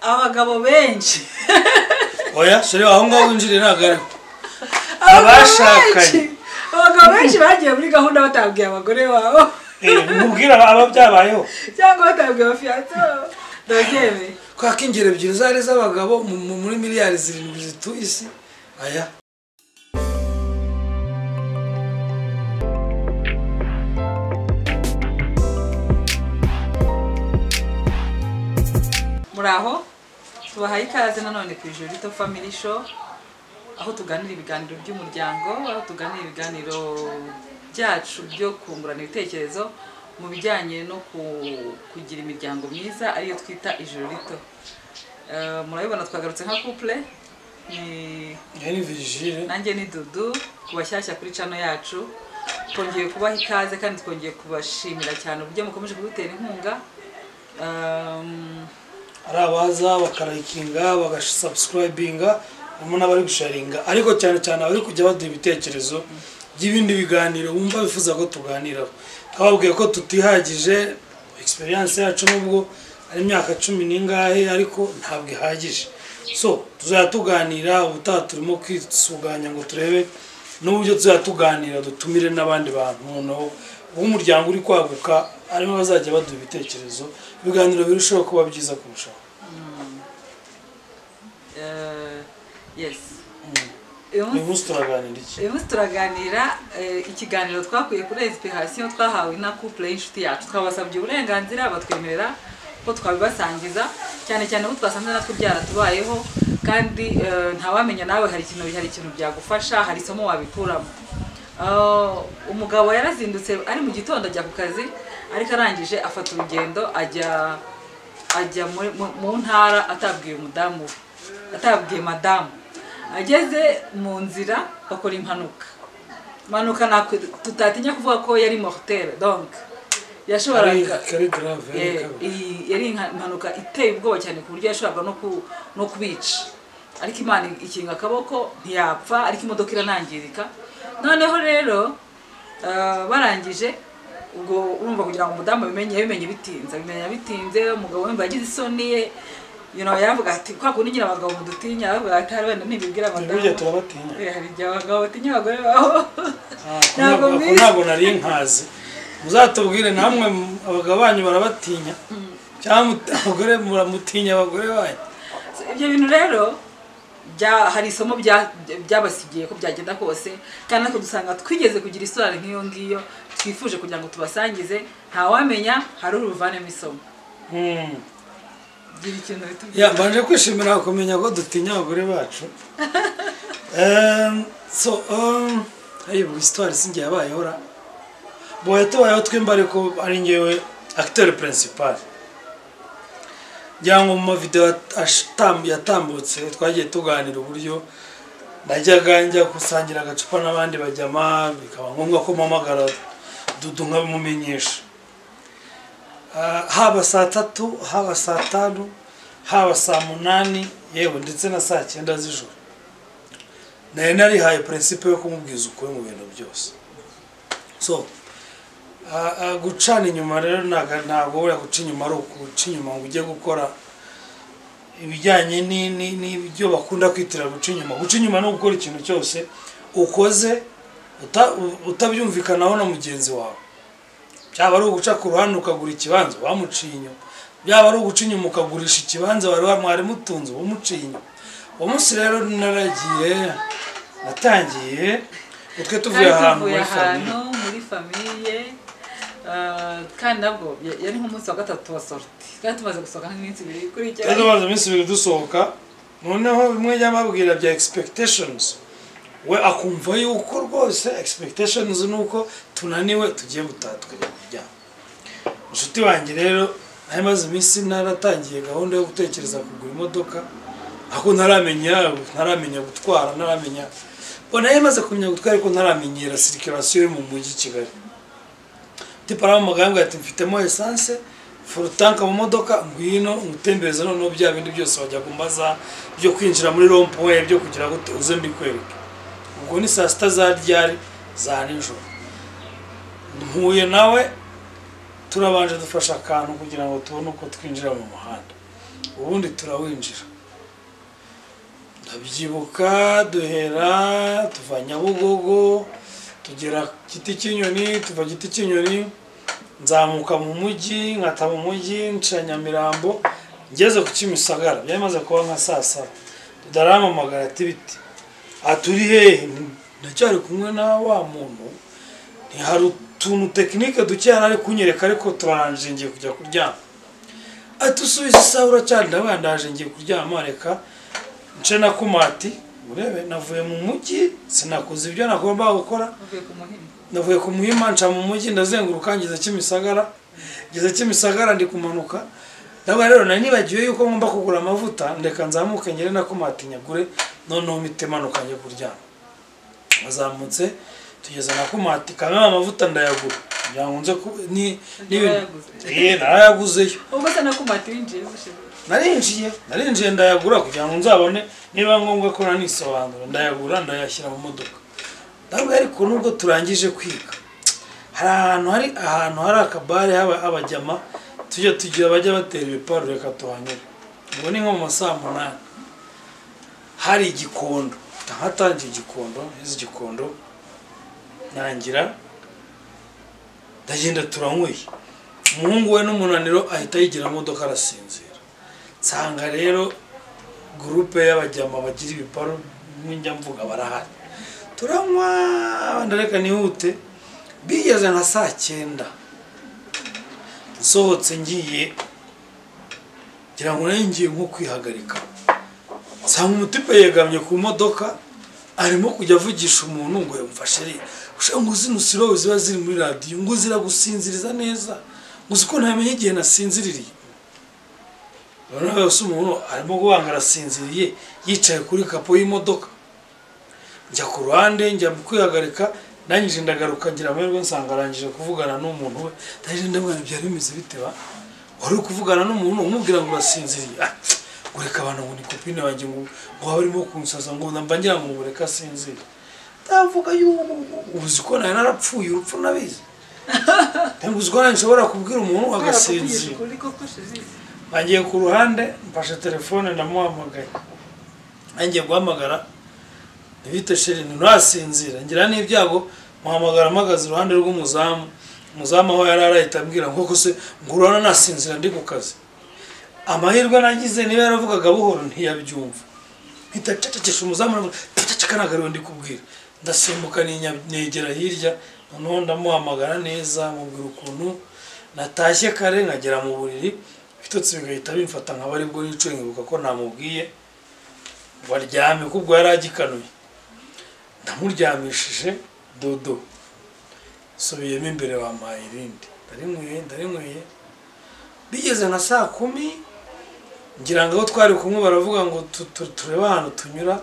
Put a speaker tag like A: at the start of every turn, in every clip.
A: abagabo benshi
B: oya sheri aho ngaho winjirira nagare abashakanye
A: abagabo benshi bagiye muri gahunda batabwiye abagore wabo
B: mubwira aba byabayeho
A: cyangwa batabwiye abafiyanse babo dogeme
B: kwa kingere ebyiri zari z'abagabo muri miliyari 7 zituye isi aya
A: muraho tubahaye ikaze nanone ku Ijurito Family Show aho tuganira ibiganiro by'umuryango aho tuganira ibiganiro byacu byo kungurana ibitekerezo mu bijyanye no kugira imiryango myiza ariyo twita Ijurito. Murabibona twagarutse nka couple
B: ni Vigile
A: nanjye ni Dudu kubashyashya kuri channel yacu twongeye kubaha ikaze kandi twongeye kubashimira cyane uburyo mukomeje kudutera inkunga
B: arabaza bakarayikinga bagasubscribinga umuntu abari gusharinga ariko cyane cyane abari kujya baduha ibitekerezo by'ibindi biganiro wumva bifuza ko tuganiraho twababwiye ko tutihagije experience yacu nubwo ari imyaka 10 n'ingahe ariko ntabwo ihagije so tuzatuganira ubutaha turimo kwisuganya ngo turebe n'uburyo tuzatuganira dutumire n'abandi bantu no umuryango uri kwaguka arimo bazajya baduha ibitekerezo ibiganiro birushaho kuba byiza kurushaho
A: yes
B: uyu
A: turaganira ikiganiro twakuye kuri inspiration twahawe na couple y'inshuti yacu twabasabye uburenganzira batwemerera ko twabibasangiza cyane cyane ko twasanze natwe byaratubayeho kandi ntawamenya nawe hari ikintu byagufasha hari isomo wabikuramo. Umugabo yarazindutse ari mu gitondo ajya ku kazi ariko arangije afata urugendo ajya mu ntara atabwiye umudamu atabwiye madamu ageze mu nzira bakora impanuka nakwe tutatinya kuvuga ko yari mortelle donc yashoboraga yari impanuka iteye ubwoba cyane ku buryo yashoboraga no kubica ariko Imana ikinga akaboko ntiyapfa ariko imodoka iranangirika. Noneho rero barangije ubwo urumva kugira ngo umudamu bimenye bitinze umugabo wemba yagize isoni ye yavuga ati kwa kundi ngira abagabo mudutinya avuga ati hari wenda ntibibwira abagabo
B: burya turabatinya
A: hari abagabo batinya abagore babo
B: ntabwo nari nkazi muzatubwire namwe abagabo banyu barabatinya cyangwa abagore muramutinya abagore banyu.
A: Ibyo bintu rero hari isomo byabasigiye ko byagenda kose kandi nako dusanga twigeze kugira isura nk'iyo ngiyo twifuje kugira ngo tubasangize ntawamenya hari uruvanemo isomo.
B: Mbanje kwishimira kumenya ko dutinya abagore bacu ayo histoire sinjye yabayeho ra boye tubayeho twimba ariko ari ngewe acteur principal jango mu video yatambutse twagiye tuganira uburyo najyaga njya kusangira agacupa n'abandi bajyama bikaba ngombwa ko mpamagara Dudu nkabimumenyesha haba saa 3 haba saa 5 haba saa 8 yewe ndetse na saa 9 z'ijoro nari haye principe yo kumubwiza ukuri mu bintu byose. So gucana inyuma rero ntabwo uri guca inyuma ari ukuca inyuma ngo ujye gukora ibijyanye n'ibyo bakunda kwitira guca inyuma no gukora ikintu cyose ukoze utabyumvikanaho na mugenzi wawe byaba ari uguca ku ruhande ukagura ikibanza wamuciye inyuma byaba ari uguca inyuma ukagurisha ikibanza mwari mutunze umuciye inyuma. Umunsi rero natangiye utwe tuvuye ahantu
A: muri famille kandi nabwo yari nk'umunsi wa gatatu wa sorti kandi tumaze gusohoka nk'iminsi 2 kuri icyo
B: tumaze iminsi 2 dusohoka noneho bimwe y'amabwira bya expectations we akumva yuko rwose expectations nuko tunaniwe tugiye gutaha tukajya kujya. Inshuti wanjye rero namaze iminsi naratangiye gahunda yo gutekereza kugura imodoka ako ntaramenya gutwara naramenya bona yamaze kumenya gutwara ariko ntaramenyera circulation mu mujyi Kigali tipara mu maganga ati mfitemo essence full tank mu modoka ngwino ngutembereza none bya bindi byose bajya kumbaza byo kwinjira muri rond-point byo kugira gute uze mbikwereke ubwo ni saa 6 za ryari za nijoro mpuye nawe turabanje dufasha akantu kugira ngo tubone uko twinjira mu muhanda ubundi turawinjira. Ndabyibuka duhera tuva Nyabugogo tugera Giti cy'inyoni, tuva Giti cy'inyoni nzamuka mu mujyi, nkata mu mujyi nca Nyamirambo, ngeze ku Kimisagara byari maze kuba nka saa saba. Ndaramamagara ati biti aturi hehe, ndacyari kumwe na wa muntu, hari utuntu tekinike ducyana ari kunyereka ariko turarangije ngiye kujya kuryama. Ati usubiza isaha uracyari, ndabaye ndaje ngiye kuryama, reka nce na Kumati urebe navuye mu mujyi sinakoze ibyo nagomba gukora. Navuye ku Muhima nca mu mujyi ndazenguruka ngeze Kimisagara, ngeze Kimisagara ndi kumanuka. Ndabaye rero nari nibagiwe yuko ngomba kugura amavuta, ndeka nzamuke ngere na Kumati nyagure, noneho mitemanuka njye kuryama. Azamutse tugeze na Kumati kana amavuta ndayagura byangunze ni narayaguzeyo.
A: Ubwo se na Kumati winjiye
B: narinjiye ndayagura kugira ngo nzabone niba ngombwa ko nanisobanura, ndayagura ndayashyira mu modoka. Ndabwo ariko nubwo turangije kwiga hari ahantu hari akabare abajyama tugira bajya batera ibiparu, reka tuhanyure. Ubwo ni nko mu masaha 8 hari igikondo, hatangiye igikondo, izi gikondo nangira ndagenda turanyweye. Umuhungu we n'umunaniro ahita yigira modoka arasinzira. Nsanga rero groupe y'abajyama bagira ibiparu n'injya mvuga barahari, turanywa ndareka nihute. Bigeze nka saa 9 nsohotse ngiye ngira ngo ngiye nko kwihagarika, nsanga umutipe yegamye ku modoka arimo kujya avugisha umuntu ngo yamfashe ngo zino siro ziba ziri muri radio ngo ziragusinziriza neza, nguzi ko ntamenye igihe nasinziririye. Noneho yose umuntu arimo guhangara asinziriye yicaye kuri kapo y'imodoka. Njya ku ruhande njya kwihagarika, nanyije ndagaruka ngira amahirwe nsanga arangije kuvugana n'umuntu we. Ndaje ndabona byari bimeze biteba, wari kuvugana n'umuntu umubwira ngo urasinziriye. Ureka abantu ngo ni kopine wanjye ngo barimo kunsaza ngo namba ngira ngo ureka sinzira. Ndavuga ubuzi ko nayo narapfuye urupfu nabizi. Ntabwo ko nshobora kubwira umuntu agasinzira. Bagiye ku ruhande mfashe telefone ndamuhamagaye. Angiye guhamagara Nibite sheri ntasinzira, ngira n'ibyago muhamagara amagaze iruhande rw'umuzamu. Umuzamu aho yari arahita ambwira ngo ko se ngurana nasinzira ndi ku kazi. Amahirwe nagize niba yaravugaga buhoro ntiyabyumva. Mpita cecekesha umuzamu cecekanaga ndi kubwira. Ndasimbuka negera hirya, noneho ndamuhamagara neza mubwira ukuntu natashye kare nkagera mu buriri, bitotse bigahita bimfata nk'abari bwo nico nkibuka ko namubwiye waryame kubwo yari agikanuye. Ndamuryamishije dodo, subiyemo imbere wampaye irindi, ndarinyweye. Bigeze nka saa 10 ngira ngo twari kumwe baravuga ngo tureba ahantu tunyura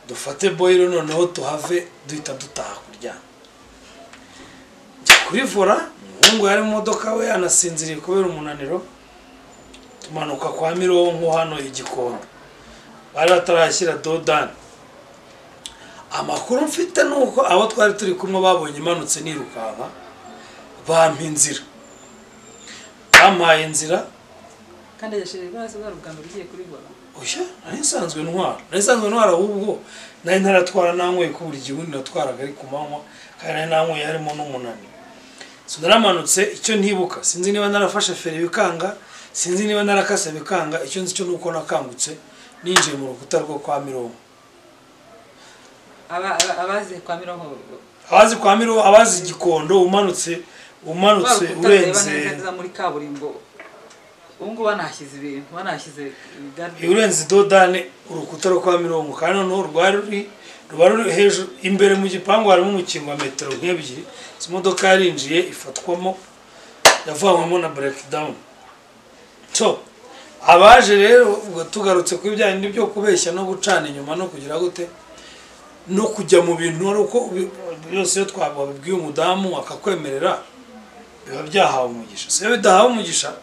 B: dufate boyiro noneho tuhave duhita dutaha kuryama. Njya kuri vora, umuhungu yari mu modoka we anasinziriye kubera umunaniro. Tumanuka kwa Mironko hano igikondo, bari batarashyira dodani. Amakuru mfite nuko abo twari turi kumwe babonye imanutse nirukanka bampa inzira, bampaye inzira.
A: Kandi yashije baraza barugamba bigiye kuri bora.
B: Oya, narisanzwe ntwara ahubwo nari ntaratwara nanyweye ku buri gihundi natwaraga ari ku manywa, kandi nanyweye harimo n'umunani. So naramanutse, icyo ntibuka sinzi niba narafashe feri bikanga, sinzi niba narakase bikanga, icyo nzi cyo nuko nakangutse ninjiye mu rukuta rwo kwa Mironko.
A: Abazi kwa Mironko,
B: abazi igikondo umanutse urenze
A: muri kaburimbo. Ungu banashyize ibintu, banashyize garde.
B: Urenze dodane urukuta rwo kwa Mironko, kandi no rwari hejuru imbere mu gipangu harimo umukingo wa metero 2. Imodoka yarinjiye ifatwamo, yavanyemo na breakdown. So abaje rero ubwo tugarutse ku bijyanye n'ibyo kubeshya no gucana inyuma no kugira gute no kujya mu bintu aruko byose yo twababwiye umudamu akakwemerera biba byahawe umugisha. Se bidahawe umugisha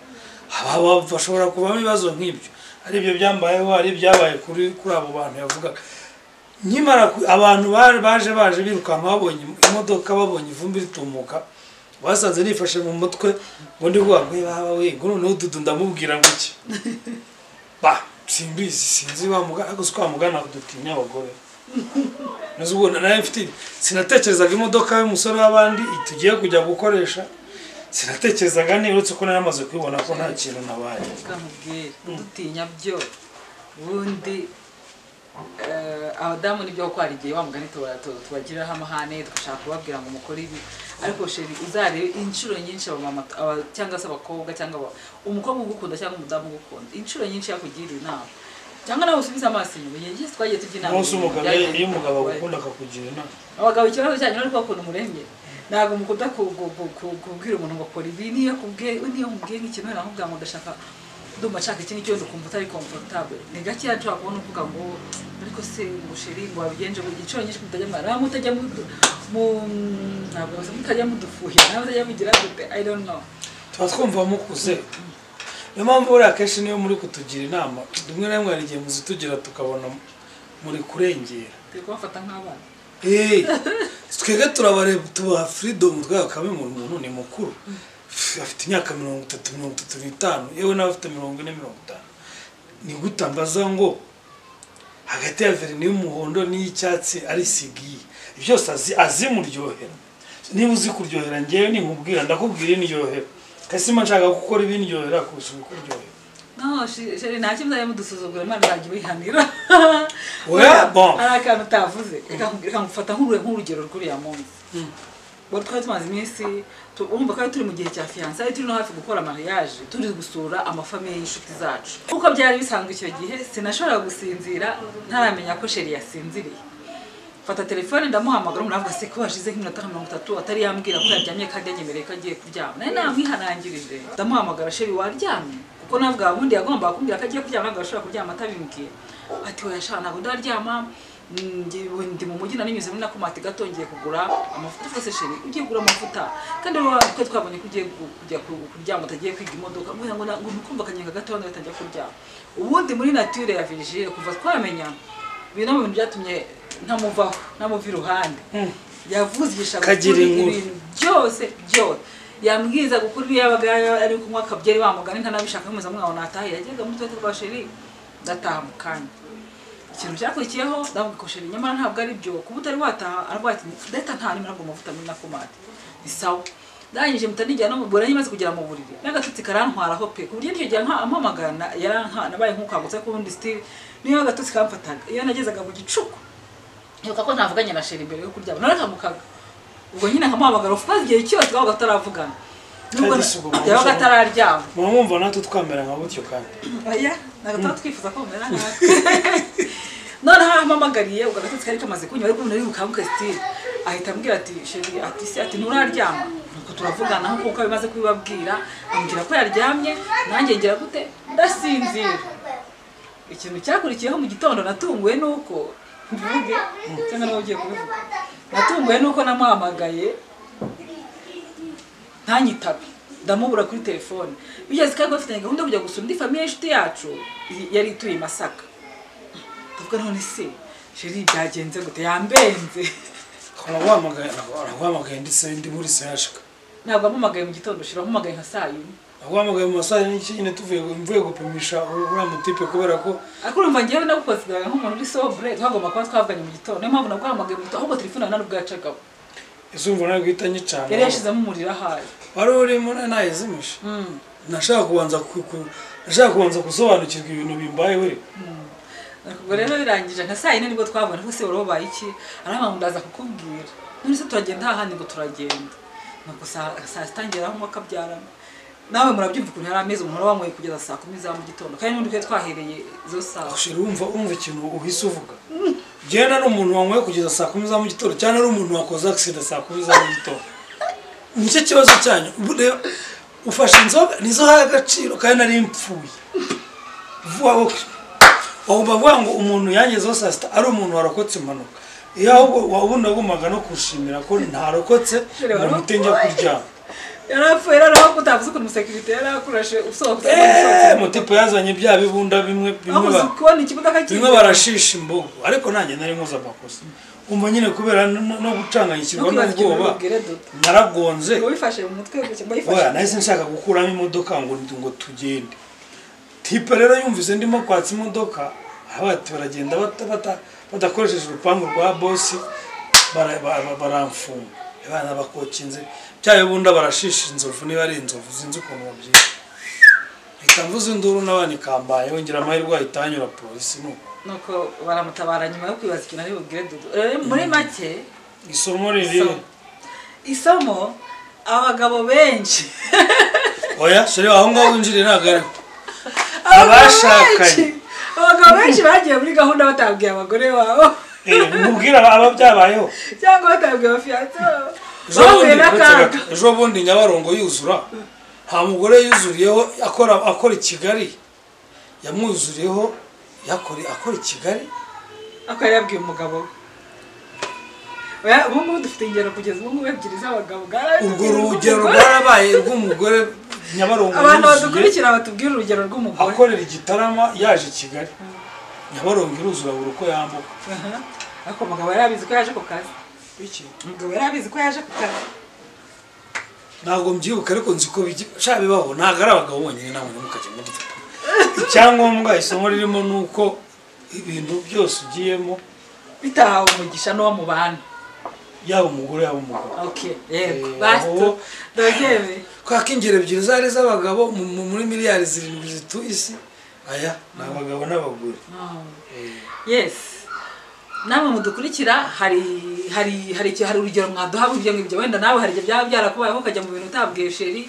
B: aba bashobora kubamo ibibazo nk'ibyo. Ari byo byambayeho, ari byabaye kuri abo bantu yavugaga. Nyimara abantu baje birukanka babonye imodoka, babonye ivumbi ritumuka, basanze nifashe mu mutwe ngo ndi kuvuga ngo baba we ngo noneho dudu ndamubwira ngo iki. ba simbizi sinzi wa mugana ariko kwa mugana kudutinya abagore nazo naye mfite sinatekerezaga imodoka y'umusore w'abandi tugiye kujya gukoresha sinatekerezaga ni uretse ko naramaze kwibona ko nta kintu nabaye
A: kamubwira kudutinya byo bundi abadamu nibyo ko arigiye wa mugani tubagiriraho amahane tugashaka kubabwira ngo mukore ibi ariko sheri uzarebe inshuro nyinshi abamama cyangwa se abakobwa cyangwa umukobwa ugukunda cyangwa umudamu ugukunda inshuro nyinshi yakugira inama cyangwa nawe usubiza amaso inyuma igihe twagiye tujya inama
B: umunsi iyo umugabo agukunda akakugira inama
A: abagabo ikibazo cyanyu ariko bakunda umurenge ntabwo mukunda kubwira umuntu ngo akora ibi niyo mubwiye nk'ikintu nakubwira ngo ndashaka ndumva nshaka ikintu cyose ukumva utari comfortable ni gake nshobora kubona uvuga ngo ariko se musheri ngo wabigenje ngo igiciro nyinshi mutajya mwara mutajya ntabwo mutajya mudufuhira ntabwo mutajya mugira gute I don't know
B: tuba twumva mukuze niyo mpamvu buriya akenshi niyo muri kutugira inama rimwe na rimwe hari igihe muzitugira tukabona muri kurengera
A: turi kubafata nk'abana
B: twebwe turabareba tubaha freedom twakabe umuntu ni mukuru afite imyaka 33 yewe nawe afite 40 ni gutambaza ngo hagati ya verine y'umuhondo n'icyatsi ari sigiye byose azimuryohera niba uzi kuryohera ngewe ni nkubwira ndakubwira inyohera kasi nshaka gukora ibinyohera kurusha ukuryohera
A: no sheri nta kimwe mudusuzugura imana ntagiye bihanira
B: oya bon
A: arakantu utavuze reka ngufata nk'urugero rw'uriya munsi bo twari tumaze iminsi urumva ko turi mu gihe cya fiançailles turi no hafi gukora mariage turi gusura amafamiye y'inshuti zacu kuko byari bisanzwe icyo gihe sinashobora gusinzira ntaramenya ko sheri yasinziriye fata telefone ndamuhamagara umuntu se ko hashize nk'iminota 30 atari yambwira ko yaryamye kandi yanyemereye ko agiye kuryama naye namwihanangirije ndamuhamagara sheri waryamye kuko navuga ubundi yagomba kumbwira ko agiye kuryama ntabwo ashobora kuryama atabimbwiye ati oya shana ntabwo ndaryama ndi mu mujyi nanyuze muri nakomati gatongeye kugura amafuta fose sheri ugiye kugura amafuta kandi ko twabonye kugiye kujya kuryama utagiye kwiga imodoka ngo nukumva kanyenga gato wanda batajya kuryama ubundi muri nature ya Virgile kuva twamenya bino mu bintu byatumye ntamuva iruhande yavugisha ibintu byose yambwiza gukuri yabaga ari kunywa akabyeri wamugani ntanabishaka kumeza mwana atahe yageze muri twa rwa sheri ndataha mukanya ikintu cyakurikiyeho ndavuga ko sheri nyamara ntabwo ari byo kuba utari wataha arwati data nta nimero ngo mavuta muri nakomati ni sawa ndangije mutanijya no mubura nyimaze kugera mu buriri n'agatutsi karantwaraho pe ku buryo nicyo gihe ampamagana nabaye nk'ukagutse ku wundi style niyo agatutsi kamfataga iyo nagezaga mu gicuku yuko ko ntavuganye na sheri imbere yo kuryama narakamukaga ubwo nyine nkamuhamagara ufukaze igihe cyose gaho gataravugana nubwo yabaga atararyama
B: mwumva natwe twamera nka butyo kandi
A: oya nagataha twifuza ko mera nkatwe none ampamagariye ubwo agatutsi kari kamaze kunywa ariko nari bukanguke style ahita ambwira ati sheri ati nturaryama nuko turavugana nkuko bimaze kubibabwira ambwira ko yaryamye nanjye ngira gute ndasinzira ikintu cyakurikiyeho mu gitondo natunguwe nuko mvuge cyangwa nawe ugiye kubivuga natunguwe nuko namuhamagaye ntanyitabe ndamubura kuri telefone bigeze kandi bafitanye gahunda yo kujya gusura indi famiye y'inshuti yacu yari ituye i Masaka tuvuga none se sheri byagenze gute yambenze
B: araguhamagaye ndetse ndi muri sehashika
A: ntabwo ampamagaye mu gitondo shira ampamagaye nka saa yine
B: aguhamagaye mu masaha nyine mvuye gupimisha uriya mutipe kubera ko
A: ariko urumva ngewe nagukonsideraga nk'umuntu uri sobre twagomba kuba twavuganye mu gitondo niyo mpamvu naguhamagaye mu gitondo ahubwo telefone yawe ntabwo yacagaho
B: izumva nawe guhita nyicana
A: yari yashizemo umuriro ahaye
B: wari urimo nayizimisha nashaka kubanza gusobanukirwa ibintu bimbayeho
A: ubwo rero birangije nka saa yine nibwo twabona ko se warobaye iki arama ndaza kukubwira none se turagenda hahandi ngo turagenda nuko saa sitangiraho umwaka byarana nawe murabyumva ukuntu yari ameze umuntu wamwe kugeza saa 10 za mu gitondo kandi n'undi twe twahereye zo saa
B: ushira umva ikintu uhise uvuga jena n'umuntu wamwe kugeza saa 10 za mu gitondo cyane ari umuntu wakoze accident saa 10 za mu gitondo nicyo kibazo cyanyu ufashe inzoga nizo haye agaciro kandi nari mpfuye vuba aho bavuga ngo umuntu yangezeho saa sita ari umuntu warokotse impanuka iyo ahubwo wabunda gumaga no kushimira ko ntarokotse mu mutenge kuryama
A: yarapfuye rero aho kutavuze ukuntu umusekirite yarakurashe usohoka
B: mutipe yazanye bya bibunda bimwe barashisha imbogo ariko nanjye nari nkoza amakosa umva nyine kubera no gucanganyikirwa n'ubwoba naragonze
A: wifashe mu mutwe
B: oya nahise nshaka gukuramo imodoka ngo tugende tipe rero yumvise ndimo kwatsa imodoka abati baragenda badakoresheje urupangu rwa boss baramfunga abana bakokinze cyayo bunda barashisha inzovu niba ari inzovu zinzi ukuntu babyita ikamvuza induru n'abandi kambaye wongera amahirwe ahitanyura polisi
A: nuko baramutabara nyuma yo kwibaza ikintu ari bugire Dudu muri make
B: isomo riri
A: isomo abagabo benshi
B: oya sheri aho ngaho winjire nagare abashakanye
A: abagabo benshi bagiye muri gahunda batabwiye abagore babo
B: mubwira ababyabayeho
A: cyangwa batabwiye abafiyanse
B: ejo bundi Nyabarongo yuzura nta mugore yuzuriyeho akora i Kigali yamwuzuriyeho akora i Kigali
A: akaba yabwiye umugabo oya ubu dufite ingero kugeza ubu ebyiri z'abagabo
B: urwo rugero rwarabaye rw'umugore Nyabarongo
A: abantu badukurikira batubwira urugero rw'umugore
B: akorera Igitarama yaje i Kigali Nyabarongo iruzura buri uko yambuka
A: ariko umugabo yarabizi ko yaje ku kazi
B: iki
A: umugabo yarabizi ko yaje ku kazi
B: ntabwo mbyibuka ariko nzi ko bibaho ntabwo ari abagabo bonyine namwe mukajya mudufata icyangombwa isomo ririmo nuko ibintu byose ugiyemo
A: bitahawe umugisha n'uwo mu bantu
B: yaba umugore yaba umugabo
A: okay yego basto dogebe
B: kwa kingere ebyiri zari z'abagabo muri miliyari 7 zitu isi aya n'abagabo n'abagore
A: yes namwe mudukurikira hari urugero mwaduha ibyo ngibyo wenda nawe hari byaba byarakubayeho ukajya mu bintu utabwiye sheri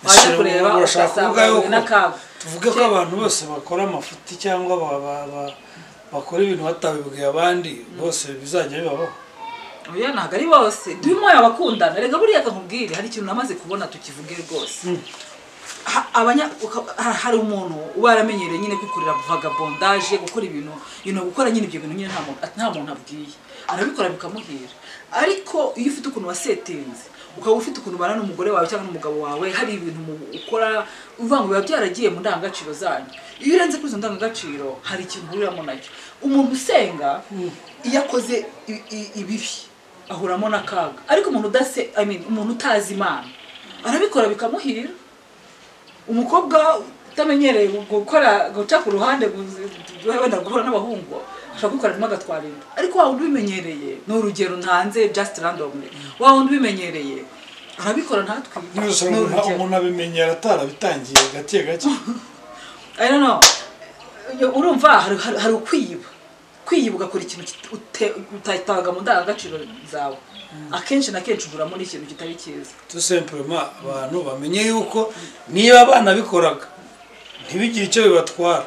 A: waje kureba ugasanga n'akaga
B: tuvuge ko abantu bose bakora amafuti cyangwa bakora ibintu batabibwiye abandi bose bizajya bibaho
A: oya ntabwo ari bose durimo abakundana rega buriya akakubwira hari ikintu namaze kubona tukivuge rwose hari umuntu uba yaramenyereye nyine kwikorera vagabondage gukora ibintu gukora nyine ibyo bintu nyine nta muntu abwiye arabikora bikamuhira ariko iyo ufite ukuntu wasetinze ukaba ufite ukuntu ubana n'umugore wawe cyangwa n'umugabo wawe hari ibintu ukora uvuga ngo biba byaragiye mu ndangagaciro zanyu iyo urenze kuri izo ndangagaciro hari ikintu uhuriramo nacyo umuntu usenga iyo akoze ibibi ahuramo n'akaga ariko umuntu utazi Imana arabikora bikamuhira umukobwa utamenyereye guca ku ruhande wenda guhura n'abahungu ashobora kubikora rimwe agatwara inda ariko wa wundi ubimenyereye ni urugero ntanze just randomly wa wundi ubimenyereye arabikora ntatwire
B: umuntu abimenyera atarabitangiye gake gake
A: I don't know urumva hari ukwiyiba ugakora ikintu utataga mu ndangagaciro zawe akenshi na kenshi uguramo n'ikintu kitari cyiza
B: tout simplement abantu bamenye yuko niba abana bikoraga ntibigire icyo bibatwara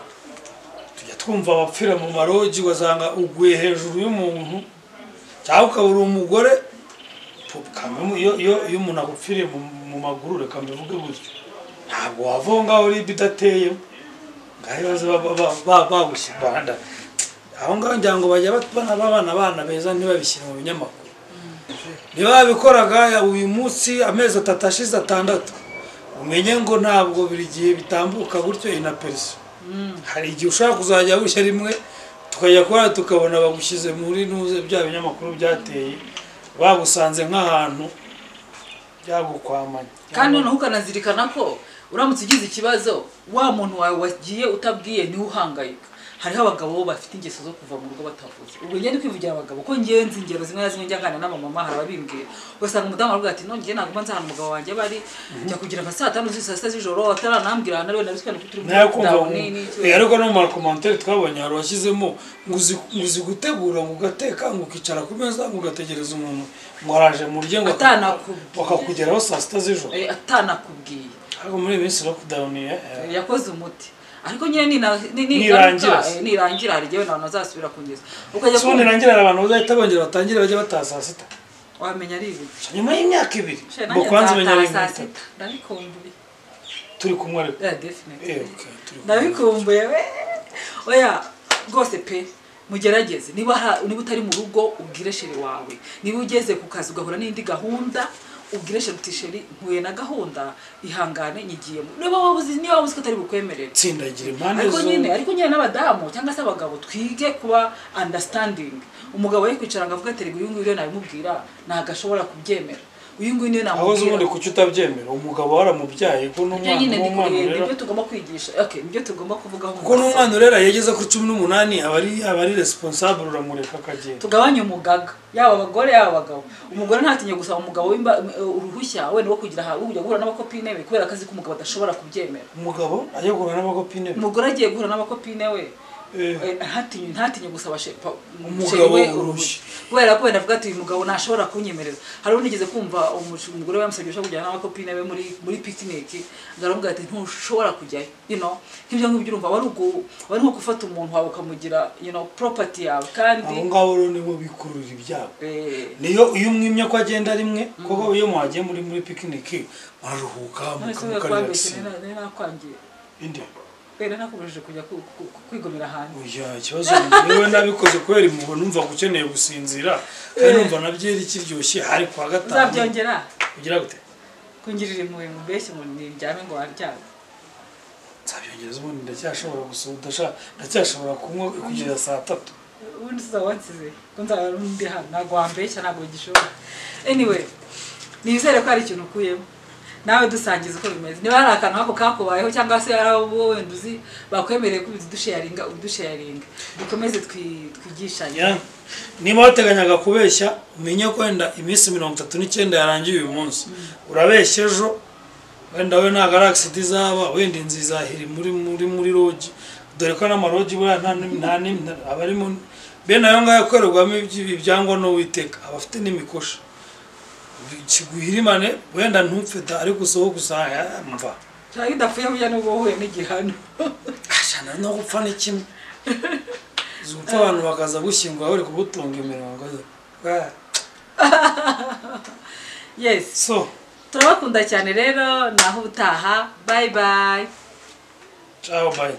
B: tujya twumva abapfira mu marogi ugasanga uguye hejuru y'umuntu cyangwa ukabura umugore iyo umuntu agupfiriye mu maguru reka mbivuge gutyo ntabwo wava ngaho uri bidateye ngaho bagushyira aho ngaho ngira ngo bajya abana beza ntibabishyire mu binyamakuru niba babikoraga uyu munsi amezi 3 ashize 6 umenye ngo ntabwo buri gihe bitambuka gutyo inaperso hari igihe ushaka kuzajya gushya rimwe tukajya kora tukabona bagushyize muri nuze bya binyamakuru byateye bagusanze nk'ahantu byagukwamanye
A: kandi noneho ukanazirikana ko uramutse ugize ikibazo wa muntu wawe wagiye utabwiye ni uhangayika hariho abagabo bafite ingeso zo kuva mu rugo batavuze ubwo ngende kwivugira abagabo ko ngenzi ingero zimwe na zimwe njyangana n'amama hari ababimbwiye ugasanga umudamu aravuga ati nongeye naguma nzahana umugabo wanjye bari njya kugira nka saa 5 z'ijoro ataranambwira nawe nabiswe turi
B: ariko no mu commentaire twabonye hari washyizemo nguzi gutegura ngo ugateka ngo ukicara ku meza ngo ugategereza umuntu ngo araje mu rye ngo bakakugeraho saa 6 z'ijoro
A: atanakubwiye
B: ariko muri minsi lockdown
A: yakoze umuti ariko nyine nirangira hari gihe nabantu bazasubira kungeza ukajya
B: so nirangira abantu bazahita bongera batangire bajye bataza saa 6
A: wamenya ari ibi
B: nyuma y'imyaka 2 bo kwanza menya ari
A: saa 6 ndabikumbuye
B: turi kumwe ariko
A: definitely ndabikumbuye we oya rwose pe mugerageze niba utari mu rugo ubwire sheri wawe niba ugeze ku kazi ugahura n'indi gahunda ubwire sheri nkuye na gahunda ihangane nyigiyemo niba wabuze ko atari bukwemerera
B: tsindagira impande zo
A: ariko nyine n'abadamu cyangwa se abagabo twige kuba understanding umugabo ye kwicara ngo avuga ati rego uyu nguyu nabimubwira ntago ashobora kubyemera uyu nguyu niyo
B: aho
A: namubwira
B: ubundi kuki utabyemera umugabo waramubyaye ko n'umwana
A: nibyo tugomba kwigisha nibyo tugomba kuvugaho
B: kuko n'umwana urera yageze kuri 18 aba ari responsable uramureka akagenda
A: tugabanye umugaga yaba abagore yaba abagabo umugore ntatinye gusaba umugabo uruhushya wenda wo kugira kujya guhura n'abakopine be kubera akazi k'umugabo adashobora kubyemera
B: umugabo agiye guhura n'abakopine be
A: umugore agiye guhura n'abakopine we ntatinye gusaba
B: umugabo uruhushya
A: kubera ko wenda avuga ati uyu mugabo ntashobora kunyemerera hari unigeze kumva umugore yamusabye ushaka kujyana n'abakopine be muri picnic ngaramubwira ati ntushobora kujyayo nk'ibyo ngibyo urumva wari nko gufata umuntu wawe ukamugira property yawe kandi
B: abo ngabo rero nibo bikururira ibyabo niyo iyo umwimye ko agenda rimwe kuko iyo mwagiye muri picnic muraruhuka
A: mukamukarira nakwangiye
B: inde
A: Pera nakubujije kujya kwigomera hantu.
B: Oya ikibazo niwe nabikoze kwera impuhwe numva gukeneye gusinzira kandi numva nabyeri kiryoshye hari kwa gatanu.
A: Uzabyongera?
B: Ugira gute?
A: Kungirira impuhwe mu beshye mu njyame ngo waryama.
B: Nzabyongereza ubundi ndacyashobora gusudasha ndacyashobora kunywa kugeza saa 3.
A: Ubundi uzawansize kunza ndi hano ntago wambeshya ntago gishobora. Anyway, nizere ko ari ikintu ukuyemo. Nawe dusangiza uko bimeze niba hari akantu hako kakubayeho cyangwa se arawo wenda uzi bakwemereye ko udusharinga dukomeze twigishanya
B: niba wateganyaga kubeshya umenye ko wenda iminsi 39 yarangiye uyu munsi urabeshya ejo wenda we nta galaxy dizaba wenda inzizahiri muri lodge dore ko n'amarogi bura nta abarimo bene ayo ngayo korerwamo ibyangwa no witeka abafite n'imikosha kiguhirimane wenda ntupfeta ariko usoho gusanga mva
A: cyari dapfuye burya no bohuye n'igihano
B: ashana no gupfa n'ikimwe zupfa abantu bakaza gushyingwa bari kubutunga imirongo
A: yes
B: so
A: turabakunda cyane rero naho utaha bye bye
B: ciao bye